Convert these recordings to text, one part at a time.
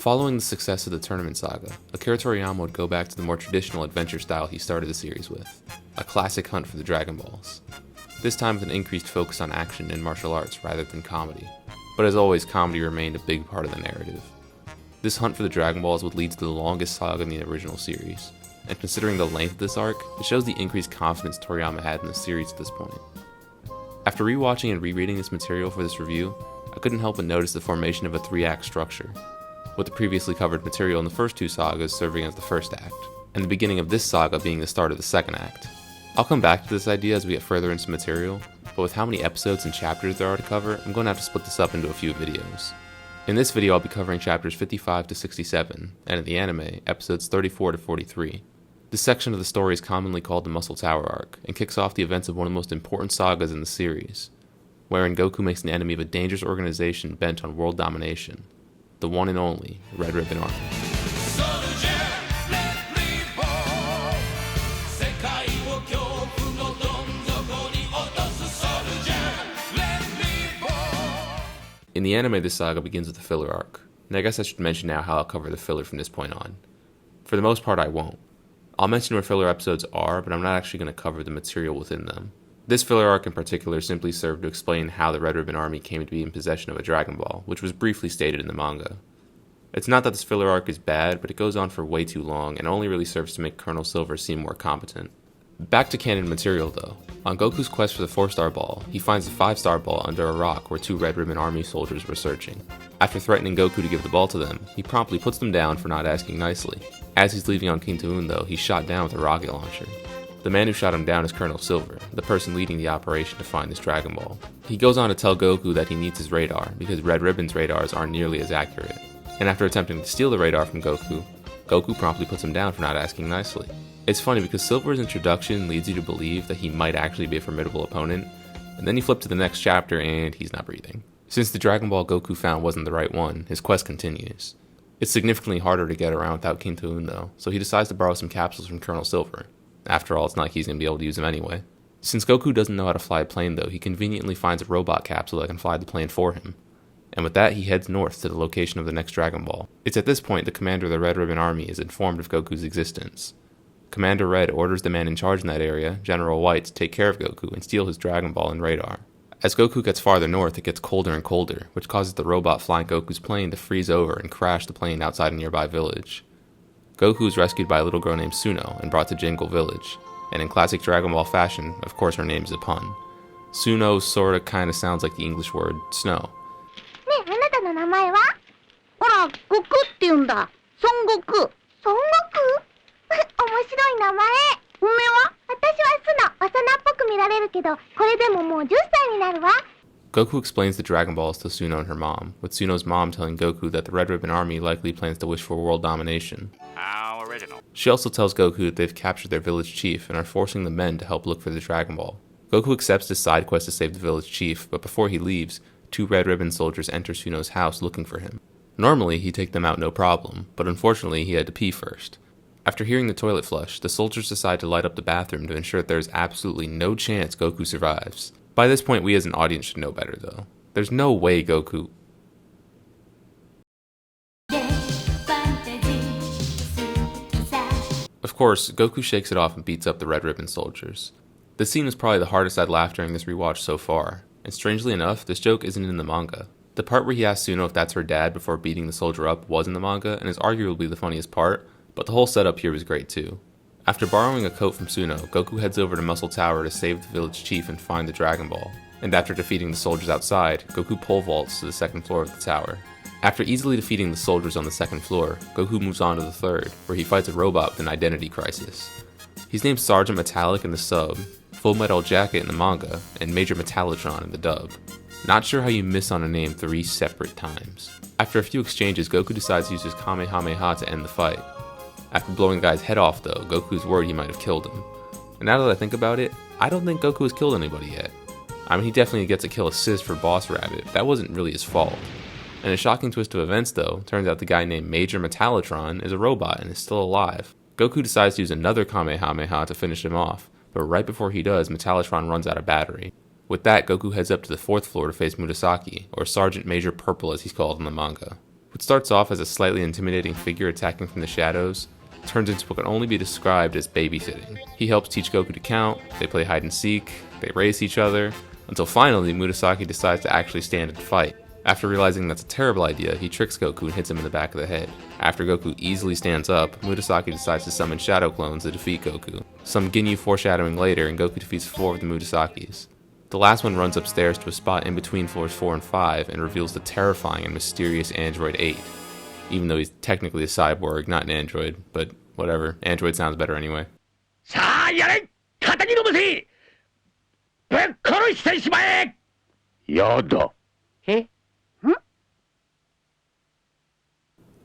Following the success of the Tournament Saga, Akira Toriyama would go back to the more traditional adventure style he started the series with, a classic hunt for the Dragon Balls. This time with an increased focus on action and martial arts rather than comedy, but as always, comedy remained a big part of the narrative. This hunt for the Dragon Balls would lead to the longest saga in the original series, and considering the length of this arc, it shows the increased confidence Toriyama had in the series at this point. After rewatching and rereading this material for this review, I couldn't help but notice the formation of a 3-act structure, with the previously covered material in the first 2 sagas serving as the first act, and the beginning of this saga being the start of the second act. I'll come back to this idea as we get further into material, but with how many episodes and chapters there are to cover, I'm going to have to split this up into a few videos. In this video I'll be covering chapters 55 to 67, and in the anime, episodes 34 to 43. This section of the story is commonly called the Muscle Tower arc, and kicks off the events of one of the most important sagas in the series, wherein Goku makes an enemy of a dangerous organization bent on world domination, the one and only Red Ribbon Army. In the anime, this saga begins with a filler arc, and I guess I should mention now how I'll cover the filler from this point on. For the most part, I won't. I'll mention where filler episodes are, but I'm not actually going to cover the material within them. This filler arc in particular simply served to explain how the Red Ribbon Army came to be in possession of a Dragon Ball, which was briefly stated in the manga. It's not that this filler arc is bad, but it goes on for way too long and only really serves to make Colonel Silver seem more competent. Back to canon material though. On Goku's quest for the 4-star ball, he finds the 5-star ball under a rock where 2 Red Ribbon Army soldiers were searching. After threatening Goku to give the ball to them, he promptly puts them down for not asking nicely. As he's leaving on Kintoon though, he's shot down with a rocket launcher. The man who shot him down is Colonel Silver, the person leading the operation to find this Dragon Ball. He goes on to tell Goku that he needs his radar because Red Ribbon's radars aren't nearly as accurate. And after attempting to steal the radar from Goku, Goku promptly puts him down for not asking nicely. It's funny because Silver's introduction leads you to believe that he might actually be a formidable opponent, and then you flip to the next chapter and he's not breathing. Since the Dragon Ball Goku found wasn't the right one, his quest continues. It's significantly harder to get around without Kintoon though, so he decides to borrow some capsules from Colonel Silver. After all, it's not like he's going to be able to use them anyway. Since Goku doesn't know how to fly a plane though, he conveniently finds a robot capsule that can fly the plane for him. And with that, he heads north to the location of the next Dragon Ball. It's at this point the commander of the Red Ribbon Army is informed of Goku's existence. Commander Red orders the man in charge in that area, General White, to take care of Goku and steal his Dragon Ball and radar. As Goku gets farther north, it gets colder and colder, which causes the robot flying Goku's plane to freeze over and crash the plane outside a nearby village. Goku is rescued by a little girl named Suno and brought to Jingle Village, and in classic Dragon Ball fashion, of course her name is a pun. Suno sorta kinda sounds like the English word snow. ねえ、あなたの名前は？ほら、悟空って言うんだ。孫悟空。孫悟空？面白い名前。おめは？私はスノ。幼っぽく見られるけど、これでももう10歳になるわ。Goku explains the Dragon Balls to Suno and her mom, with Suno's mom telling Goku that the Red Ribbon Army likely plans to wish for world domination. How original. She also tells Goku that they've captured their village chief and are forcing the men to help look for the Dragon Ball. Goku accepts this side quest to save the village chief, but before he leaves, 2 Red Ribbon soldiers enter Suno's house looking for him. Normally, he'd take them out no problem, but unfortunately he had to pee first. After hearing the toilet flush, the soldiers decide to light up the bathroom to ensure that there is absolutely no chance Goku survives. By this point, we as an audience should know better though. There's no way Goku... Of course, Goku shakes it off and beats up the Red Ribbon soldiers. This scene was probably the hardest I'd laughed during this rewatch so far, and strangely enough, this joke isn't in the manga. The part where he asks Suno if that's her dad before beating the soldier up was in the manga, and is arguably the funniest part, but the whole setup here was great too. After borrowing a coat from Suno, Goku heads over to Muscle Tower to save the village chief and find the Dragon Ball, and after defeating the soldiers outside, Goku pole vaults to the 2nd floor of the tower. After easily defeating the soldiers on the 2nd floor, Goku moves on to the 3rd, where he fights a robot with an identity crisis. He's named Sergeant Metallic in the sub, Full Metal Jacket in the manga, and Major Metallitron in the dub. Not sure how you miss on a name 3 separate times. After a few exchanges, Goku decides to use his Kamehameha to end the fight. After blowing the guy's head off though, Goku's worried he might have killed him. And now that I think about it, I don't think Goku has killed anybody yet. I mean, he definitely gets a kill assist for Boss Rabbit, but that wasn't really his fault. In a shocking twist of events though, turns out the guy named Major Metallitron is a robot and is still alive. Goku decides to use another Kamehameha to finish him off, but right before he does, Metallitron runs out of battery. With that, Goku heads up to the 4th floor to face Murasaki, or Sergeant Major Purple as he's called in the manga. What starts off as a slightly intimidating figure attacking from the shadows turns into what can only be described as babysitting. He helps teach Goku to count, they play hide and seek, they race each other, until finally Murasaki decides to actually stand and fight. After realizing that's a terrible idea, he tricks Goku and hits him in the back of the head. After Goku easily stands up, Murasaki decides to summon Shadow Clones to defeat Goku. Some Ginyu foreshadowing later, and Goku defeats 4 of the Murasakis. The last one runs upstairs to a spot in between floors 4 and 5 and reveals the terrifying and mysterious Android 8. Even though he's technically a cyborg, not an android, but whatever. Android sounds better anyway.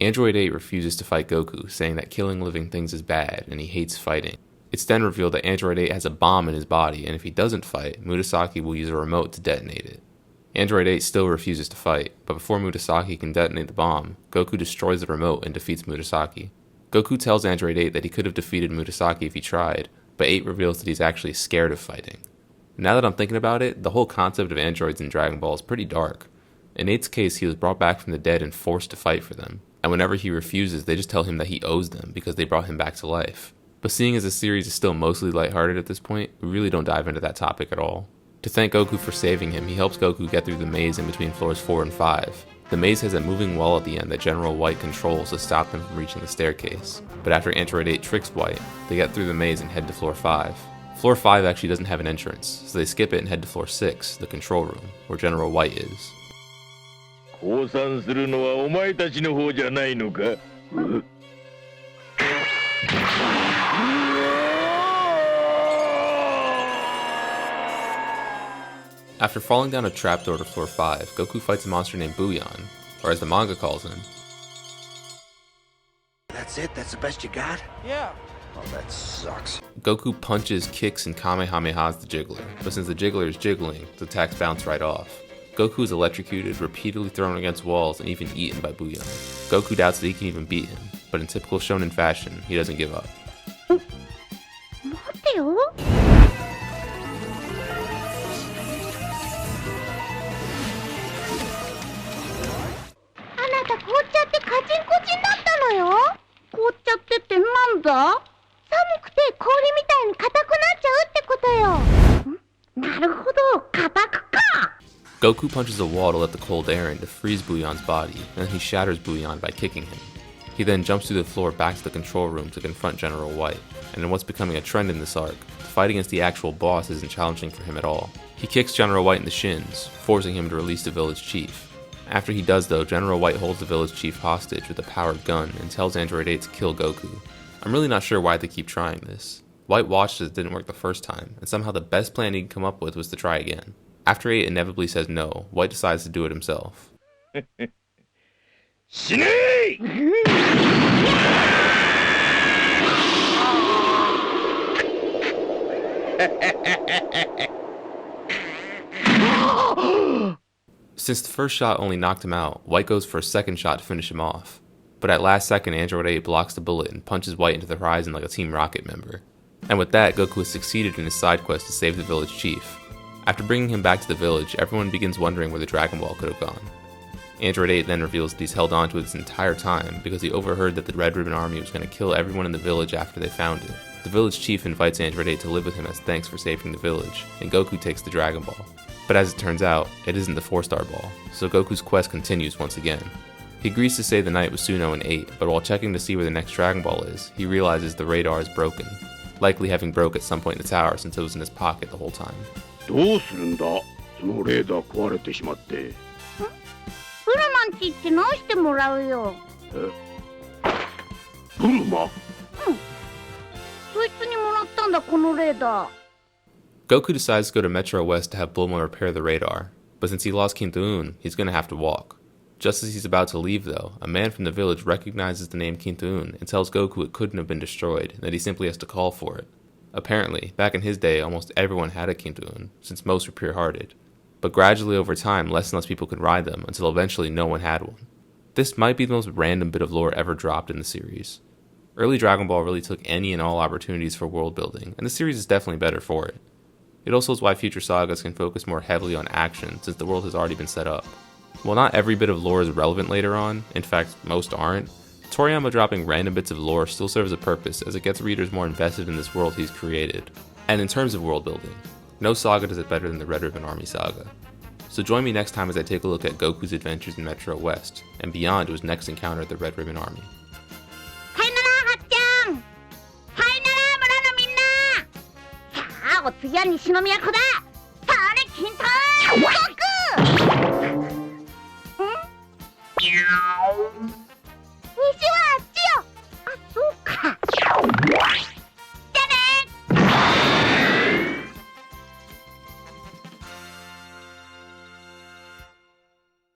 Android 8 refuses to fight Goku, saying that killing living things is bad and he hates fighting. It's then revealed that Android 8 has a bomb in his body, and if he doesn't fight, Murasaki will use a remote to detonate it. Android 8 still refuses to fight, but before Murasaki can detonate the bomb, Goku destroys the remote and defeats Murasaki. Goku tells Android 8 that he could have defeated Murasaki if he tried, but 8 reveals that he's actually scared of fighting. Now that I'm thinking about it, the whole concept of androids in Dragon Ball is pretty dark. In 8's case, he was brought back from the dead and forced to fight for them, and whenever he refuses, they just tell him that he owes them because they brought him back to life. But seeing as the series is still mostly lighthearted at this point, we really don't dive into that topic at all. To thank Goku for saving him, he helps Goku get through the maze in between floors 4 and 5. The maze has a moving wall at the end that General White controls to stop them from reaching the staircase. But after Android 8 tricks White, they get through the maze and head to floor 5. Floor 5 actually doesn't have an entrance, so they skip it and head to floor 6, the control room, where General White is. After falling down a trapdoor to floor 5, Goku fights a monster named Buyan, or as the manga calls him. That's it? That's the best you got? Yeah. Oh, that sucks. Goku punches, kicks, and kamehamehas the Jiggler, but since the Jiggler is jiggling, the attacks bounce right off. Goku is electrocuted, repeatedly thrown against walls, and even eaten by Buyan. Goku doubts that he can even beat him, but in typical shonen fashion, he doesn't give up. 待てよ。あなた凍っちゃってカチンコチンだったのよ。凍っちゃってってなんだ？寒くて氷みたいに硬くなっちゃうってことよ。なるほど、硬くか。Goku punches a wall to let the cold air in to freeze Buyan's body, and then he shatters Buyan by kicking him. He then jumps through the floor back to the control room to confront General White, and in what's becoming a trend in this arc, the fight against the actual boss isn't challenging for him at all. He kicks General White in the shins, forcing him to release the village chief. After he does though, General White holds the village chief hostage with a powered gun and tells Android 8 to kill Goku. I'm really not sure why they keep trying this. White watched as it didn't work the first time, and somehow the best plan he could come up with was to try again. After 8 inevitably says no, White decides to do it himself. Since the first shot only knocked him out, White goes for a second shot to finish him off. But at last second, Android 8 blocks the bullet and punches White into the horizon like a Team Rocket member. And with that, Goku has succeeded in his side quest to save the village chief. After bringing him back to the village, everyone begins wondering where the Dragon Ball could have gone. Android 8 then reveals that he's held on to it this entire time because he overheard that the Red Ribbon Army was going to kill everyone in the village after they found it. The village chief invites Android 8 to live with him as thanks for saving the village, and Goku takes the Dragon Ball. But as it turns out, it isn't the 4-star ball, so Goku's quest continues once again. He agrees to stay the night with Suno and 8, but while checking to see where the next Dragon Ball is, he realizes the radar is broken, likely having broke at some point in the tower since it was in his pocket the whole time. どうするんだそのレーダー壊れてしまって。ブルマンチって直してもらうよ。ブルマそいつにもらったんだこのレーダー。 Goku decides to go to Metro West to have Bulma repair the radar, but since he lost Kintoon, he's going to have to walk. Just as he's about to leave though, a man from the village recognizes the name Kintoon and tells Goku it couldn't have been destroyed, and that he simply has to call for it. Apparently, back in his day, almost everyone had a Kintoon, since most were pure-hearted. But gradually over time, less and less people could ride them, until eventually no one had one. This might be the most random bit of lore ever dropped in the series. Early Dragon Ball really took any and all opportunities for world building, and the series is definitely better for it. It also is why future sagas can focus more heavily on action, since the world has already been set up. While not every bit of lore is relevant later on, in fact, most aren't, Toriyama dropping random bits of lore still serves a purpose as it gets readers more invested in this world he's created. And in terms of world building, no saga does it better than the Red Ribbon Army Saga. So join me next time as I take a look at Goku's adventures in Metro West, and beyond to his next encounter at the Red Ribbon Army. さよならはっちゃん、さよなら村のみんな。さあお次は西宮湖だ。さあね金太悟空。ん？